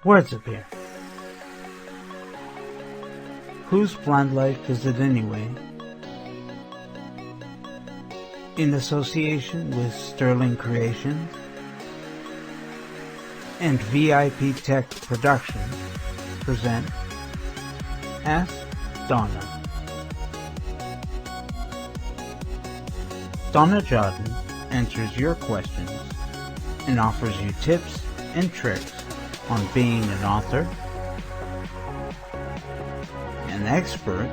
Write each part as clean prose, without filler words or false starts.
Words appear. Whose planned life is it anyway? In association with Sterling Creations and VIP Tech Productions present Ask Donna. Donna Jodhan answers your questions and offers you tips and tricks on being an author, an expert,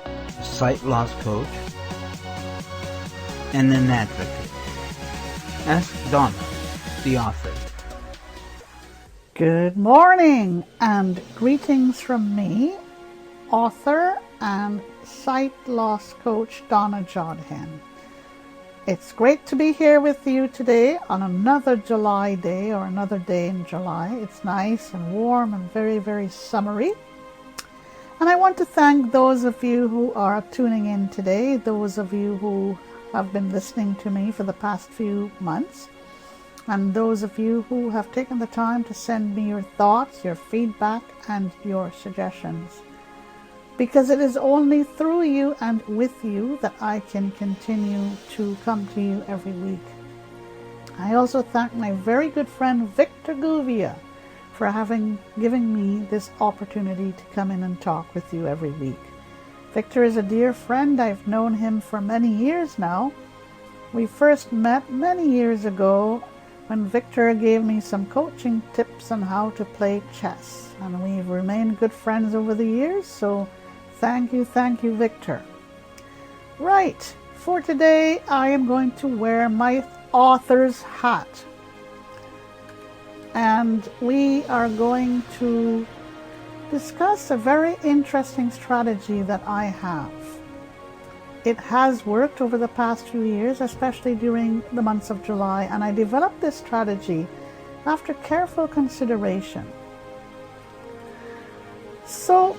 a sight loss coach, and an advocate. Ask Donna, the author. Good morning and greetings from me, author and sight loss coach Donna Jodhan. It's great to be here with you today on another July day or another day in July. It's nice and warm and very, very summery. And I want to thank those of you who are tuning in today, those of you who have been listening to me for the past few months, and those of you who have taken the time to send me your thoughts, your feedback, and your suggestions. Because it is only through you and with you that I can continue to come to you every week. I also thank my very good friend Victor Guvia for giving me this opportunity to come in and talk with you every week. Victor is a dear friend. I've known him for many years now. We first met many years ago when Victor gave me some coaching tips on how to play chess. And we've remained good friends over the years, so thank you, Victor. Right, for today I am going to wear my author's hat. And we are going to discuss a very interesting strategy that I have. It has worked over the past few years, especially during the months of July, and I developed this strategy after careful consideration. So,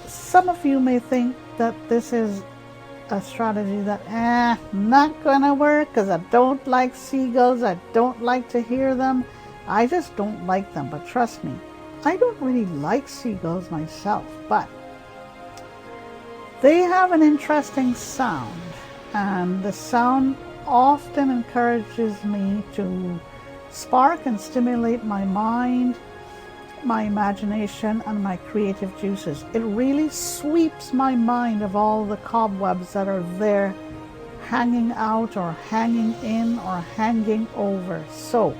some of you may think that this is a strategy that, not gonna work because I don't like seagulls, I don't like to hear them, I just don't like them. But trust me, I don't really like seagulls myself, but they have an interesting sound, and the sound often encourages me to spark and stimulate my mind, my imagination, and my creative juices. It really sweeps my mind of all the cobwebs that are there hanging out or hanging in or hanging over. So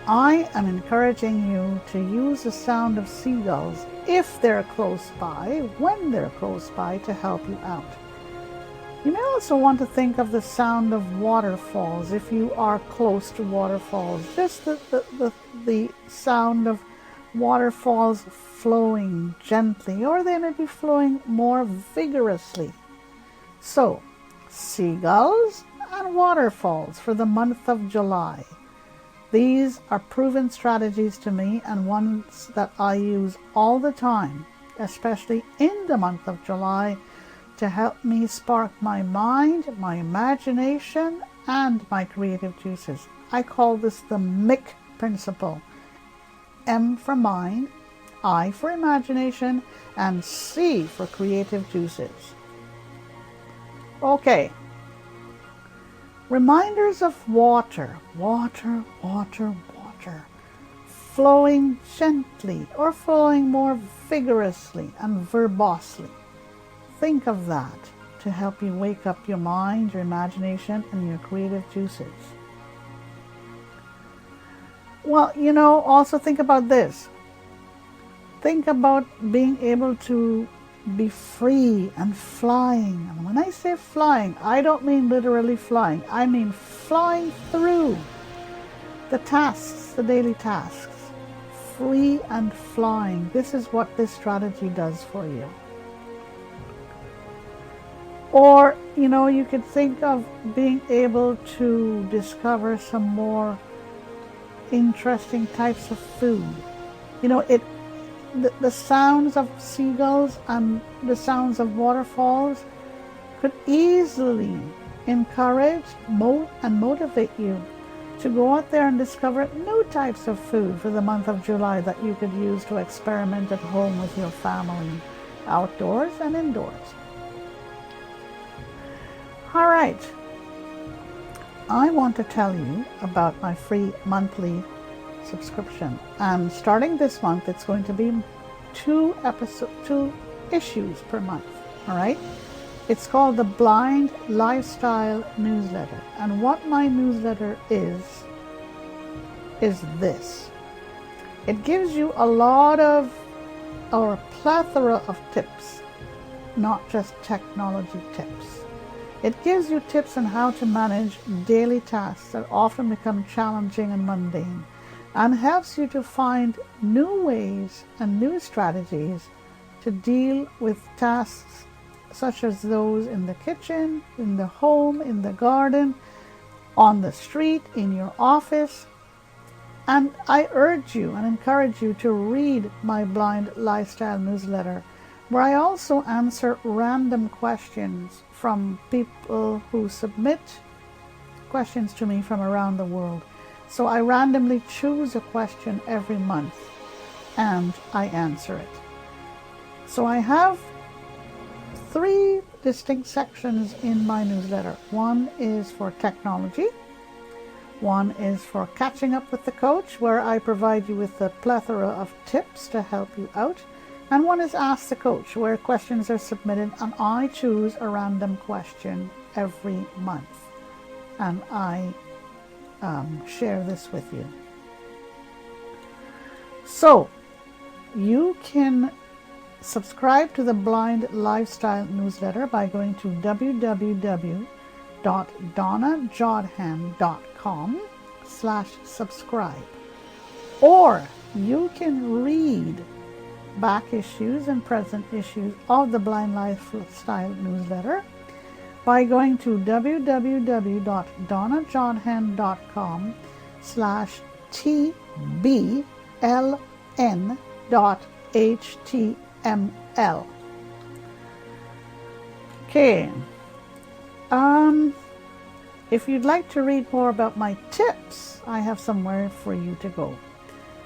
I am encouraging you to use the sound of seagulls if they're close by, when they're close by, to help you out. You may also want to think of the sound of waterfalls if you are close to waterfalls. Just the sound of waterfalls flowing gently, or they may be flowing more vigorously. So, seagulls and waterfalls for the month of July. These are proven strategies to me and ones that I use all the time, especially in the month of July, to help me spark my mind, my imagination, and my creative juices. I call this the MIC principle. M for mind, I for imagination, and C for creative juices. Okay. Reminders of water, flowing gently or flowing more vigorously and verbosely. Think of that to help you wake up your mind, your imagination, and your creative juices. Well, also think about this. Think about being able to be free and flying. And when I say flying, I don't mean literally flying. I mean flying through the tasks, the daily tasks. Free and flying. This is what this strategy does for you. Or, you could think of being able to discover some more interesting types of food. The sounds of seagulls and the sounds of waterfalls could easily encourage and motivate you to go out there and discover new types of food for the month of July that you could use to experiment at home with your family, outdoors and indoors. All right. I want to tell you about my free monthly subscription. And starting this month, it's going to be two issues per month. All right. It's called the Blind Lifestyle Newsletter. And what my newsletter is this. It gives you a lot of, or a plethora of tips, not just technology tips. It gives you tips on how to manage daily tasks that often become challenging and mundane, and helps you to find new ways and new strategies to deal with tasks such as those in the kitchen, in the home, in the garden, on the street, in your office. And I urge you and encourage you to read my Blind Lifestyle newsletter, where I also answer random questions from people who submit questions to me from around the world. So I randomly choose a question every month and I answer it. So I have 3 distinct sections in my newsletter. One is for technology. One is for catching up with the coach, where I provide you with a plethora of tips to help you out. And one is Ask the Coach, where questions are submitted and I choose a random question every month. And I share this with you. So you can subscribe to the Blind Lifestyle newsletter by going to www.donnajodhan.com/subscribe. Or you can read back issues and present issues of the Blind Lifestyle newsletter by going to www.donnajohnhan.com/tbln.html. Okay. If you'd like to read more about my tips, I have somewhere for you to go.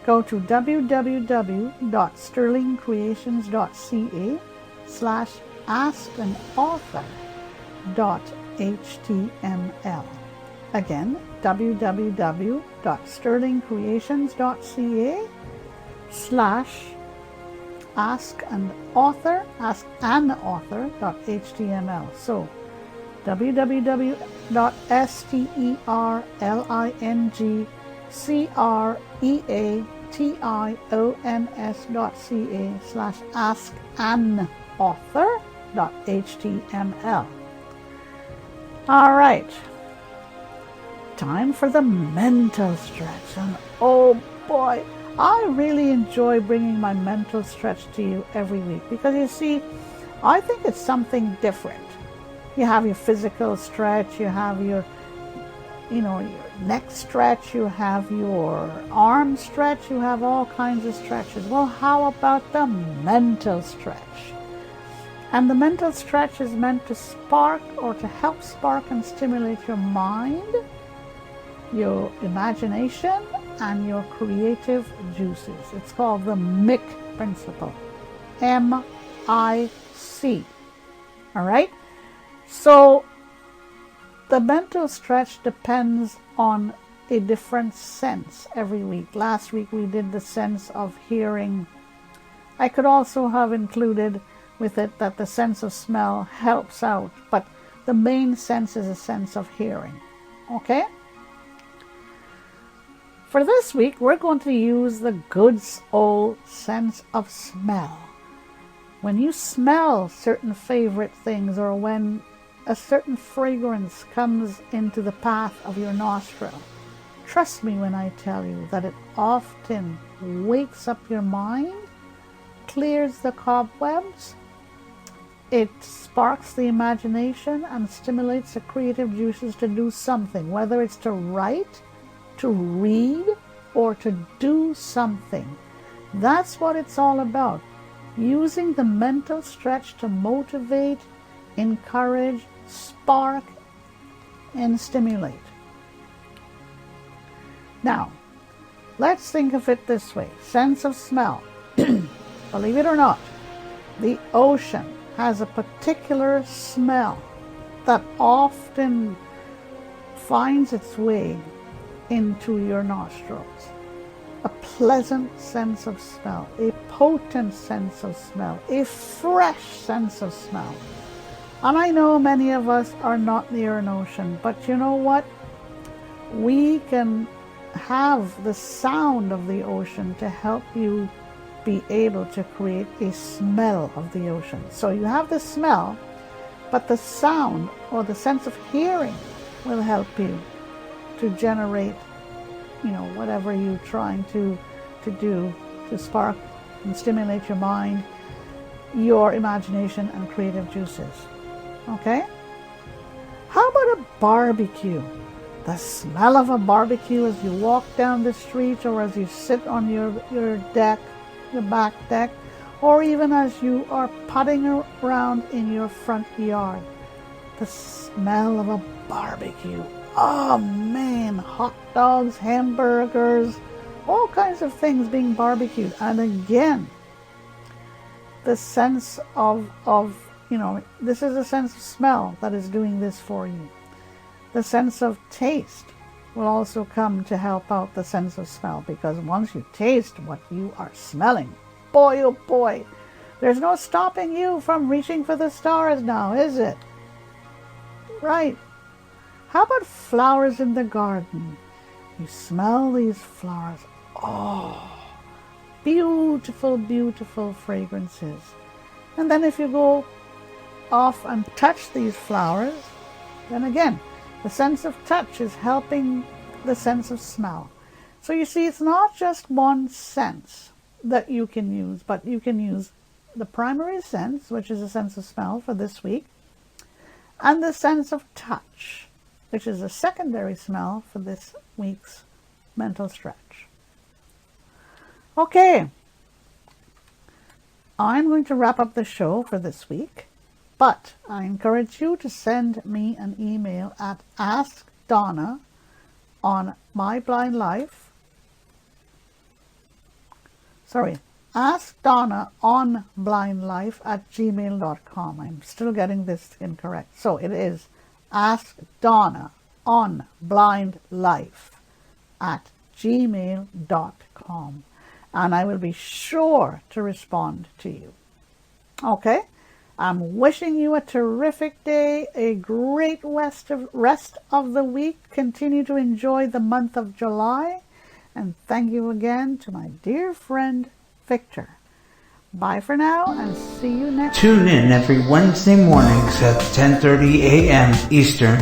Go to www.sterlingcreations.ca/askanauthor.html. Again, www.sterlingcreations.ca/askanauthor.html. So www.sterlingcreations.ca/askanauthor.html. All right. Time for the mental stretch. And oh boy, I really enjoy bringing my mental stretch to you every week, because you see, I think it's something different. You have your physical stretch, you have your neck stretch, you have your arm stretch, you have all kinds of stretches. Well, how about the mental stretch? And the mental stretch is meant to spark, or to help spark and stimulate your mind, your imagination, and your creative juices. It's called the MIC principle. M-I-C. All right? So the mental stretch depends on a different sense every week. Last week we did the sense of hearing. I could also have included with it that the sense of smell helps out, but the main sense is a sense of hearing. Okay? For this week, we're going to use the good old sense of smell. When you smell certain favorite things, or when a certain fragrance comes into the path of your nostril, trust me when I tell you that it often wakes up your mind, clears the cobwebs, it sparks the imagination and stimulates the creative juices to do something, whether it's to write, to read, or to do something. That's what it's all about. Using the mental stretch to motivate, encourage, spark, and stimulate. Now, let's think of it this way. Sense of smell. Believe it or not, the ocean has a particular smell that often finds its way into your nostrils. A pleasant sense of smell, a potent sense of smell, a fresh sense of smell. And I know many of us are not near an ocean, but you know what? We can have the sound of the ocean to help you be able to create a smell of the ocean. So you have the smell, but the sound or the sense of hearing will help you to generate, whatever you're trying to do to spark and stimulate your mind, your imagination and creative juices. Okay? How about a barbecue? The smell of a barbecue as you walk down the street, or as you sit on your deck, your back deck, or even as you are putting around in your front yard. The smell of a barbecue. Oh man, hot dogs, hamburgers, all kinds of things being barbecued. And again, the sense of this is a sense of smell that is doing this for you. The sense of taste will also come to help out the sense of smell, because once you taste what you are smelling, boy oh boy, there's no stopping you from reaching for the stars now, is it? Right. How about flowers in the garden? You smell these flowers. Oh, beautiful, beautiful fragrances. And then if you go off and touch these flowers, then again, the sense of touch is helping the sense of smell. So you see, it's not just one sense that you can use, but you can use the primary sense, which is a sense of smell for this week, and the sense of touch, which is a secondary smell for this week's mental stretch. Okay, I'm going to wrap up the show for this week, but I encourage you to send me an email at askdonna on askdonnaonblindlife@gmail.com. I'm still getting this incorrect. So it is askdonnaonblindlife@gmail.com. And I will be sure to respond to you. Okay? I'm wishing you a terrific day, a great rest of the week. Continue to enjoy the month of July. And thank you again to my dear friend, Victor. Bye for now, and see you next Tune in every Wednesday mornings at 10:30 a.m. Eastern,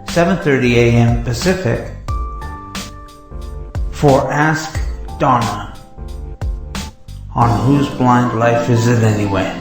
7:30 a.m. Pacific for Ask Donna on Whose Blind Life Is It Anyway?